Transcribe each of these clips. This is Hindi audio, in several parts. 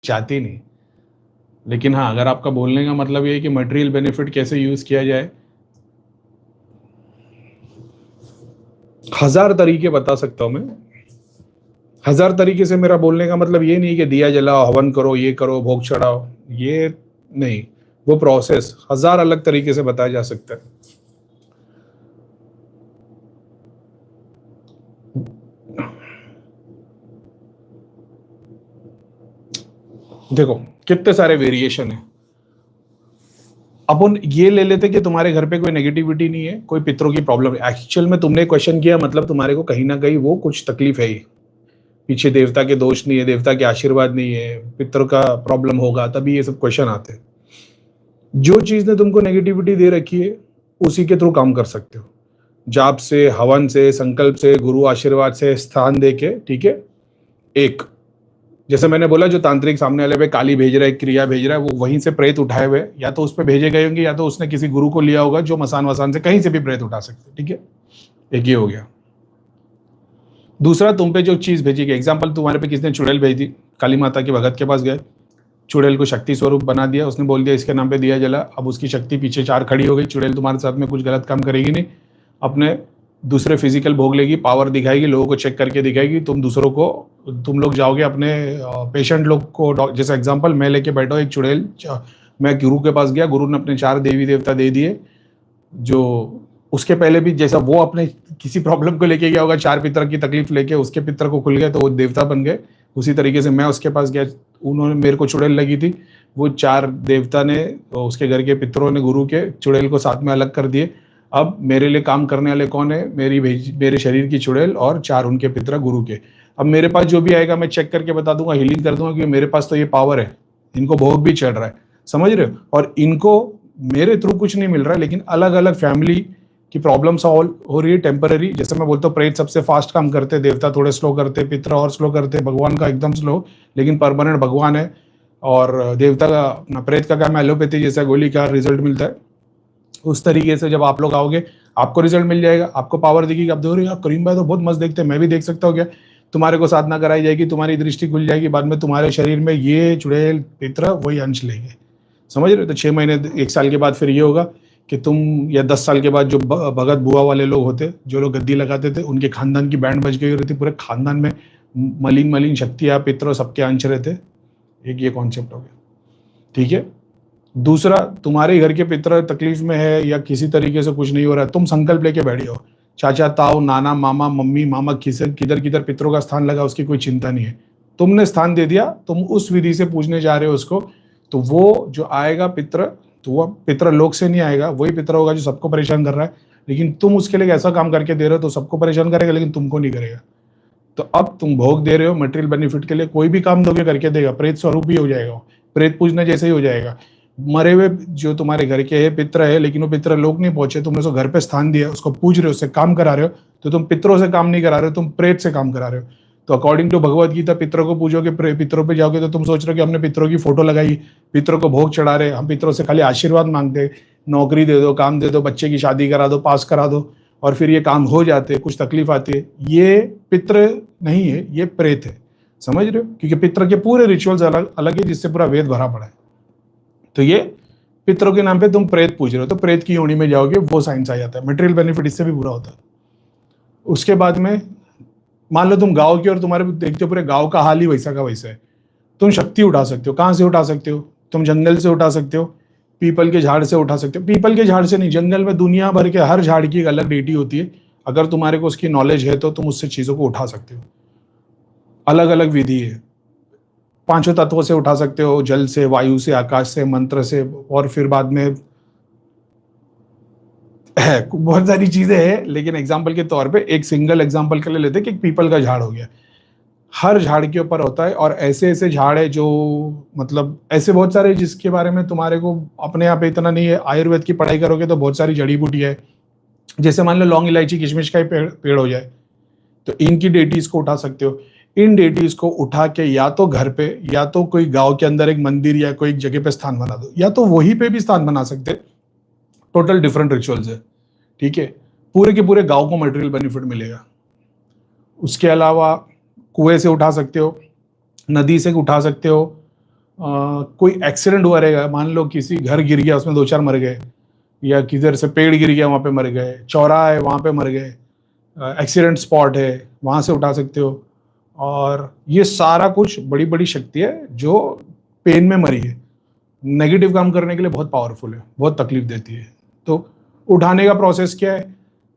चाहती नहीं। लेकिन हाँ, अगर आपका बोलने का मतलब ये है कि मटेरियल बेनिफिट कैसे यूज किया जाए, 1000 तरीके बता सकता हूं मैं। 1000 तरीके से मेरा बोलने का मतलब ये नहीं कि दिया जलाओ, हवन करो, ये करो, भोग चढ़ाओ, ये नहीं। वो प्रोसेस 1000 अलग तरीके से बताया जा सकता है। देखो कितने सारे वेरिएशन है। अपन ये ले लेते कि तुम्हारे घर पे कोई नेगेटिविटी नहीं है, कोई पितरों की प्रॉब्लम है। एक्चुअल में तुमने क्वेश्चन किया, मतलब तुम्हारे को कहीं ना कहीं वो कुछ तकलीफ है ही। पीछे देवता के दोष नहीं है, देवता के आशीर्वाद नहीं है, पितर का प्रॉब्लम होगा, तभी ये सब क्वेश्चन आते हैं। जो चीज ने तुमको नेगेटिविटी दे रखी है उसी के थ्रू काम कर सकते हो। जाप से, हवन से, संकल्प से, गुरु आशीर्वाद से, स्थान देके, ठीक है। एक, जैसे मैंने बोला, जो तांत्रिक सामने वाले पे काली भेज रहा है, क्रिया भेज रहा है, वो वहीं से प्रेत उठाए हुए, या तो उस पर भेजे गए होंगे, या तो उसने किसी गुरु को लिया होगा जो मसान वसान से कहीं से भी प्रेत उठा सकते, ठीक है। एक ये हो गया। दूसरा, तुम पे जो चीज भेजी गई, एग्जाम्पल तुम्हारे पे किसने चुड़ैल भेज दी, काली माता के भगत के पास गए, चुड़ैल को शक्ति स्वरूप बना दिया, उसने बोल दिया इसके नाम पे दिया जला, अब उसकी शक्ति पीछे 4 खड़ी हो गई, चुड़ैल तुम्हारे साथ में कुछ गलत काम करेगी नहीं, अपने दूसरे फिजिकल भोग लेगी, पावर दिखाएगी, लोगों को चेक करके दिखाएगी, तुम दूसरों को, तुम लोग जाओगे अपने पेशेंट लोग को, जैसे एग्जांपल मैं लेके बैठा हूँ एक चुड़ैल, मैं गुरु के पास गया, गुरु ने अपने 4 देवी देवता दे दिए, जो उसके पहले भी जैसा वो अपने किसी प्रॉब्लम को लेके गया होगा, 4 पितर की तकलीफ लेके, उसके पितर को खुल गए तो वो देवता बन गए। उसी तरीके से मैं उसके पास गया, उन्होंने, मेरे को चुड़ैल लगी थी, वो 4 देवता ने, उसके घर के पितरों ने गुरु के चुड़ैल को साथ में अलग कर दिए। अब मेरे लिए काम करने वाले कौन है, मेरे शरीर की चुड़ैल और 4 उनके पितर गुरु के। अब मेरे पास जो भी आएगा मैं चेक करके बता दूंगा, हीलिंग कर दूंगा, क्योंकि मेरे पास तो ये पावर है, इनको भोग भी चढ़ रहा है, समझ रहे हो। और इनको मेरे थ्रू कुछ नहीं मिल रहा है, लेकिन अलग अलग फैमिली की प्रॉब्लम सॉल्व हो रही है टेम्पररी। जैसे मैं बोलता हूँ, प्रेत सबसे फास्ट काम करते, देवता थोड़े स्लो करते, पितर और स्लो करते, भगवान का एकदम स्लो, लेकिन परमानेंट भगवान है। और देवता का अपना, प्रेत का काम एलोपैथी, जैसा गोली का रिजल्ट मिलता है, उस तरीके से जब आप लोग आओगे आपको रिजल्ट मिल जाएगा, आपको पावर दिखेगी, आप देखो यार करीम भाई तो बहुत मस्त देखते हैं, मैं भी देख सकता हूँ क्या, तुम्हारे को साधना कराई जाएगी, तुम्हारी दृष्टि खुल जाएगी, बाद में तुम्हारे शरीर में ये चुड़ैल पितर वही अंश लेंगे, समझ रहे हो। तो 6 महीने 1 साल के बाद फिर ये होगा कि तुम, या 10 साल के बाद जो भगत बुआ वाले लोग होते, जो लोग गद्दी लगाते थे, उनके खानदान की बैंड बज गई रहती, पूरे खानदान में मलिन मलिन शक्तियां, पितर सबके अंश रहते। एक ये कॉन्सेप्ट हो गया, ठीक है। दूसरा, तुम्हारे घर के पितर तकलीफ में है या किसी तरीके से कुछ नहीं हो रहा है, तुम संकल्प लेके बैठे हो, चाचा, ताऊ, नाना, मामा, मम्मी, मामा, किधर किधर पितरों का स्थान लगा, उसकी कोई चिंता नहीं है, तुमने स्थान दे दिया, तुम उस विधि से पूजने जा रहे हो उसको, तो वो जो आएगा पितर, तो वो पितर लोक से नहीं आएगा, वही पितर होगा जो सबको परेशान कर रहा है, लेकिन तुम उसके लिए ऐसा काम करके दे रहे हो तो सबको परेशान करेगा, लेकिन तुमको नहीं करेगा। तो अब तुम भोग दे रहे हो मटेरियल बेनिफिट के लिए, कोई भी काम दोगे करके देगा, प्रेत स्वरूप ही हो जाएगा, प्रेत पूजने जैसे ही हो जाएगा। मरे हुए जो तुम्हारे घर के है पितर है, लेकिन वो पितर लोग नहीं पहुंचे, तुमने उसको घर पे स्थान दिया, उसको पूज रहे हो, उससे काम करा रहे हो, तो तुम पितरों से काम नहीं करा रहे हो, तुम प्रेत से काम करा रहे हो। तो अकॉर्डिंग टू भगवत गीता, पितरों को पूजोगे, पितरों पे जाओगे तो तुम सोच रहे हो कि हमने पितरों की फोटो लगाई, पितरों को भोग चढ़ा रहे, हम पितरों से खाली आशीर्वाद मांगते, नौकरी दे दो, काम दे दो, बच्चे की शादी करा दो, पास करा दो, और फिर ये काम हो जाते, कुछ तकलीफ आती है। ये पितर नहीं है, ये प्रेत है, समझ रहे हो, क्योंकि पितर के पूरे रिचुअल्स अलग अलग है, जिससे पूरा वेद भरा पड़ा है। तो ये पितरों के नाम पे तुम प्रेत पूज रहे हो, तो प्रेत की योनि में जाओगे, वो साइंस आ जाता है। मटेरियल बेनिफिट इससे भी बुरा होता है। उसके बाद में मान लो तुम गांव के, और तुम्हारे देखते हो पूरे गांव का हाल ही वैसा का वैसा है, तुम शक्ति उठा सकते हो। कहां से उठा सकते हो? तुम जंगल से उठा सकते हो, पीपल के झाड़ से उठा सकते हो। पीपल के झाड़ से नहीं, जंगल में दुनिया भर के हर झाड़ की एक अलग डेटी होती है, अगर तुम्हारे को उसकी नॉलेज है तो तुम उससे चीजों को उठा सकते हो। अलग अलग विधि है, 5 तत्वों से उठा सकते हो, जल से, वायु से, आकाश से, मंत्र से, और फिर बाद में है बहुत सारी चीजें हैं। लेकिन एग्जाम्पल के तौर पे एक सिंगल एग्जाम्पल के लिए लेते हैं कि एक पीपल का झाड़ हो गया, हर झाड़ के ऊपर होता है, और ऐसे ऐसे झाड़ है जो, मतलब ऐसे बहुत सारे जिसके बारे में तुम्हारे को अपने यहाँ पे इतना नहीं है। आयुर्वेद की पढ़ाई करोगे तो बहुत सारी जड़ी बूटी है, जैसे मान लो लौंग, इलायची, किशमिश का ही पेड़ हो जाए, तो इनकी डेटीज को उठा सकते हो। इन डेटीज को उठा के या तो घर पे, या तो कोई गांव के अंदर एक मंदिर या कोई जगह पे स्थान बना दो, या तो वहीं पे भी स्थान बना सकते। टोटल डिफरेंट रिचुअल्स है, ठीक है। पूरे के पूरे गांव को मटेरियल बेनिफिट मिलेगा। उसके अलावा कुएं से उठा सकते हो, नदी से उठा सकते हो, कोई एक्सीडेंट हुआ रहेगा, मान लो किसी घर गिर गया उसमें 2-4 मर गए, या किधर से पेड़ गिर गया वहाँ पे मर गए, चौराहा है वहाँ पे मर गए, एक्सीडेंट स्पॉट है वहाँ से उठा सकते हो। और ये सारा कुछ बड़ी बड़ी शक्ति है जो पेन में मरी है, नेगेटिव काम करने के लिए बहुत पावरफुल है, बहुत तकलीफ देती है। तो उठाने का प्रोसेस क्या है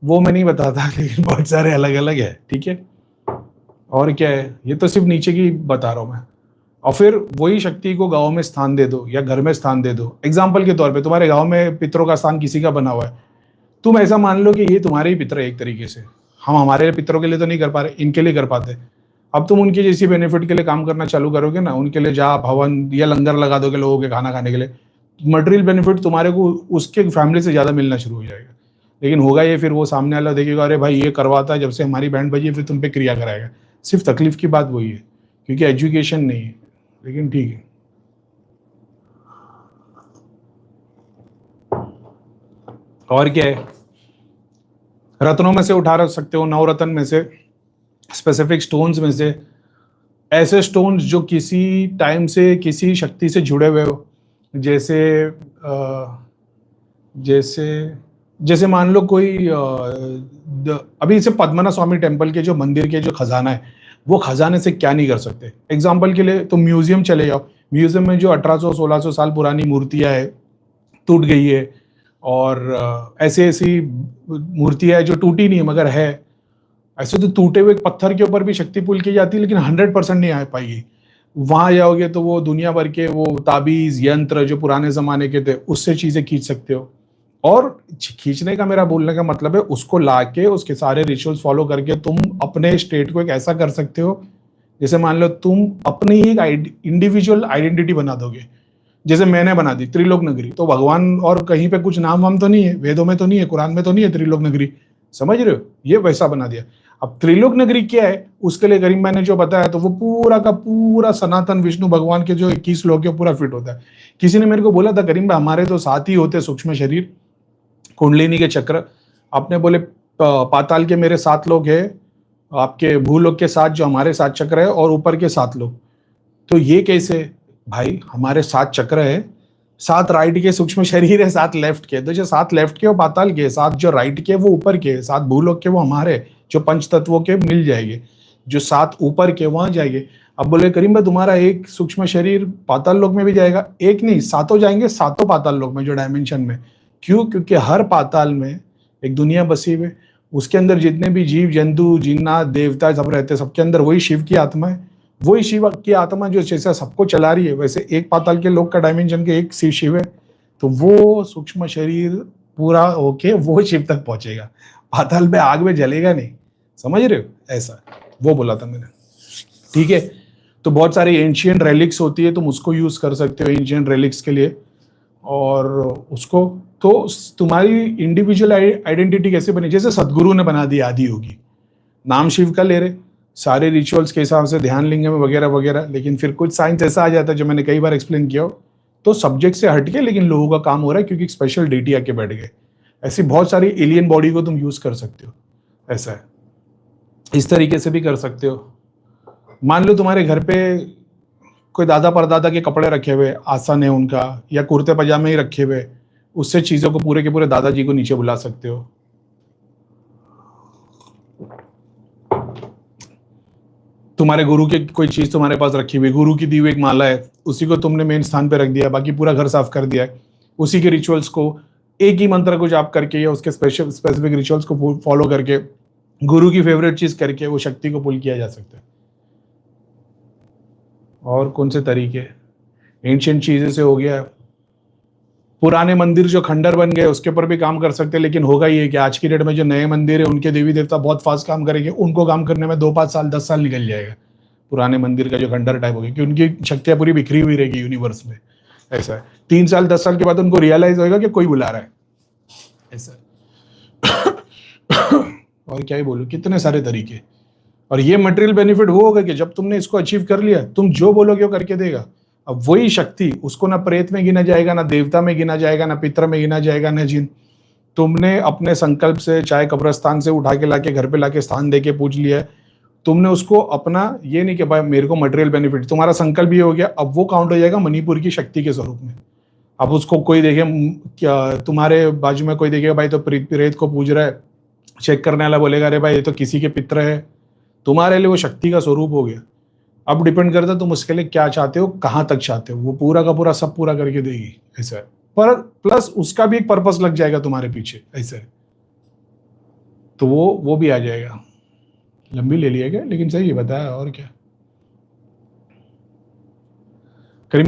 वो मैं नहीं बताता, लेकिन बहुत सारे अलग अलग है, ठीक है। और क्या है, ये तो सिर्फ नीचे की बता रहा हूँ मैं। और फिर वही शक्ति को गांव में स्थान दे दो या घर में स्थान दे दो। एग्जाम्पल के तौर पे तुम्हारे गांव में पितरों का स्थान किसी का बना हुआ है, तुम ऐसा मान लो कि ये तुम्हारे ही पितर है एक तरीके से। हम हमारे पितरों के लिए तो नहीं कर पा रहे, इनके लिए कर पाते। अब तुम उनकी जैसी बेनिफिट के लिए काम करना चालू करोगे ना, उनके लिए जाप हवन या लंगर लगा दोगे लोगों के खाना खाने के लिए, मटेरियल बेनिफिट तुम्हारे को उसके फैमिली से ज्यादा मिलना शुरू हो जाएगा। लेकिन होगा ये, फिर वो सामने वाला देखेगा अरे भाई ये करवाता है जब से हमारी बैंड बजी, फिर तुम पे क्रिया कराएगा। सिर्फ तकलीफ की बात वही है क्योंकि एजुकेशन नहीं है, लेकिन ठीक है। और क्या है, रत्नों में से उठा सकते हो, नवरत्न में से, स्पेसिफिक स्टोन्स में से, ऐसे स्टोन्स जो किसी टाइम से किसी शक्ति से जुड़े हुए हो। जैसे जैसे जैसे मान लो कोई अभी इसे पद्मनाभ स्वामी टेम्पल के जो मंदिर के जो खजाना है, वो खजाने से क्या नहीं कर सकते। एग्जाम्पल के लिए तुम म्यूजियम चले जाओ, म्यूजियम में जो 1800-1600 साल पुरानी मूर्तियां है टूट गई है, और ऐसी ऐसी मूर्तियां है जो टूटी नहीं मगर है। ऐसे तो टूटे हुए पत्थर के ऊपर भी शक्ति पुल की जाती है, लेकिन 100% नहीं आ पाएगी। वहां जाओगे तो वो दुनिया भर के वो ताबीज यंत्र जो पुराने जमाने के थे उससे चीजें खींच सकते हो। और खींचने का मेरा बोलने का मतलब है उसको लाके उसके सारे रिचुअल्स फॉलो करके तुम अपने स्टेट को एक ऐसा कर सकते हो, जैसे मान लो तुम अपनी ही इंडिविजुअल आइडेंटिटी बना दोगे। जैसे मैंने बना दी त्रिलोक नगरी, तो भगवान और कहीं पे कुछ नाम वाम तो नहीं है, वेदों में तो नहीं है, कुरान में तो नहीं है त्रिलोक नगरी, समझ रहे हो, ये वैसा बना दिया। अब त्रिलोक नगरी क्या है उसके लिए करीम मैंने जो बताया, तो वो पूरा का पूरा सनातन विष्णु भगवान के जो 21 लोग है पूरा फिट होता है। किसी ने मेरे को बोला था करीम भाई हमारे तो 7 ही होते सूक्ष्म शरीर, कुंडलिनी के चक्र। आपने बोले पाताल के मेरे 7 लोग है, आपके भूलोक के 7 जो हमारे 7 चक्र है, और ऊपर के 7 लोग। तो ये कैसे भाई, हमारे 7 चक्र है, 7 राइट के सूक्ष्म शरीर है, 7 लेफ्ट के, तो जो 7 लेफ्ट के वो पाताल के, 7 जो राइट के वो ऊपर के, 7 भूलोक के वो हमारे जो पंच तत्वों के मिल जाएंगे, जो 7 ऊपर के वहां जाएंगे। अब बोले करीम भाई तुम्हारा एक सूक्ष्म शरीर पाताल लोक में भी जाएगा? एक नहीं, 7 जाएंगे, 7 पाताल लोक में जो डायमेंशन में। क्यों? क्योंकि हर पाताल में एक दुनिया बसी हुई है, उसके अंदर जितने भी जीव जंतु जिन्नात देवता सब रहते हैं, सबके अंदर वही शिव की आत्मा है। वही शिव की आत्मा जो जैसा सबको चला रही है, वैसे एक पाताल के लोक का डायमेंशन के एक शिव है, तो वो सूक्ष्म शरीर पूरा होके वो शिव तक पहुंचेगा, पाताल में आग में जलेगा नहीं, समझ रहे हो, ऐसा वो बोला था मैंने, ठीक है। तो बहुत सारी एंशियंट रेलिक्स होती है, तुम उसको यूज कर सकते हो एंशियंट रेलिक्स के लिए। और उसको तो तुम्हारी इंडिविजुअल आइडेंटिटी कैसे बनी, जैसे सदगुरु ने बना दी आदि योगी, नाम शिव का ले रहे, सारे रिचुअल्स के हिसाब से ध्यान लेंगे वगैरह वगैरह, लेकिन फिर कुछ साइंस ऐसा आ जाता है जो मैंने कई बार एक्सप्लेन किया हो, तो सब्जेक्ट से हटके लेकिन लोगों का काम हो रहा है क्योंकि स्पेशल डेटी आके बैठ गए। ऐसी बहुत सारी एलियन बॉडी को तुम यूज कर सकते हो, ऐसा है। इस तरीके से भी कर सकते हो। मान लो तुम्हारे घर पे कोई दादा परदादा के कपड़े रखे हुए, आसन है उनका, या कुर्ते पजामे ही रखे हुए, उससे चीजों को पूरे के पूरे दादाजी को नीचे बुला सकते हो। तुम्हारे गुरु की कोई चीज तुम्हारे पास रखी हुई, गुरु की दी हुई एक माला है, उसी को तुमने मेन स्थान पे रख दिया, बाकी पूरा घर साफ कर दिया है, उसी के रिचुअल्स को एक ही मंत्र को जाप करके या उसके स्पेसिफिक रिचुअल्स को फॉलो करके गुरु की फेवरेट चीज करके वो शक्ति को पुल किया जा सकता है। और कौन से तरीके, एंशिएंट चीजें से हो गया, पुराने मंदिर जो खंडर बन गए उसके ऊपर भी काम कर सकते हैं। लेकिन होगा ये कि आज की डेट में जो नए मंदिर है उनके देवी देवता बहुत फास्ट काम करेंगे, उनको काम करने में 2-5 साल 10 साल निकल जाएगा। पुराने मंदिर का जो खंडर टाइप हो गया, कि उनकी शक्तियां पूरी बिखरी हुई रहेगी यूनिवर्स में, ऐसा है। 3 साल 10 साल के बाद उनको रियलाइज होगा कि कोई बुला रहा है, ऐसा। और क्या ही बोलूं, कितने सारे तरीके। और ये मटेरियल बेनिफिट वो होगा कि जब तुमने इसको अचीव कर लिया, तुम जो बोलोगे वो करके देगा। अब वही शक्ति, उसको ना प्रेत में गिना जाएगा, ना देवता में गिना जाएगा, ना पितर में गिना जाएगा, ना जिन। तुमने अपने संकल्प से, चाहे कब्रस्तान से उठा के लाके घर पे लाके स्थान दे के पूछ लिया है, तुमने उसको अपना ये नहीं कि भाई मेरे को मटेरियल बेनिफिट, तुम्हारा संकल्प ये हो गया, अब वो काउंट हो जाएगा मणिपुर की शक्ति के स्वरूप में। अब उसको कोई देखे क्या, तुम्हारे बाजू में कोई देखेगा भाई तो प्रेत को पूज रहा है, चेक करने वाला बोलेगा अरे भाई ये तो किसी के पित्र है, तुम्हारे लिए वो शक्ति का स्वरूप हो गया। अब डिपेंड करता है तुम उसके लिए क्या चाहते हो, कहाँ तक चाहते हो, वो पूरा का पूरा सब पूरा करके देगी, ऐसा है। पर प्लस उसका भी एक पर्पस लग जाएगा तुम्हारे पीछे, ऐसा है। तो वो भी आ जाएगा। लंबी ले लिया क्या, लेकिन सही है, बताया और क्या।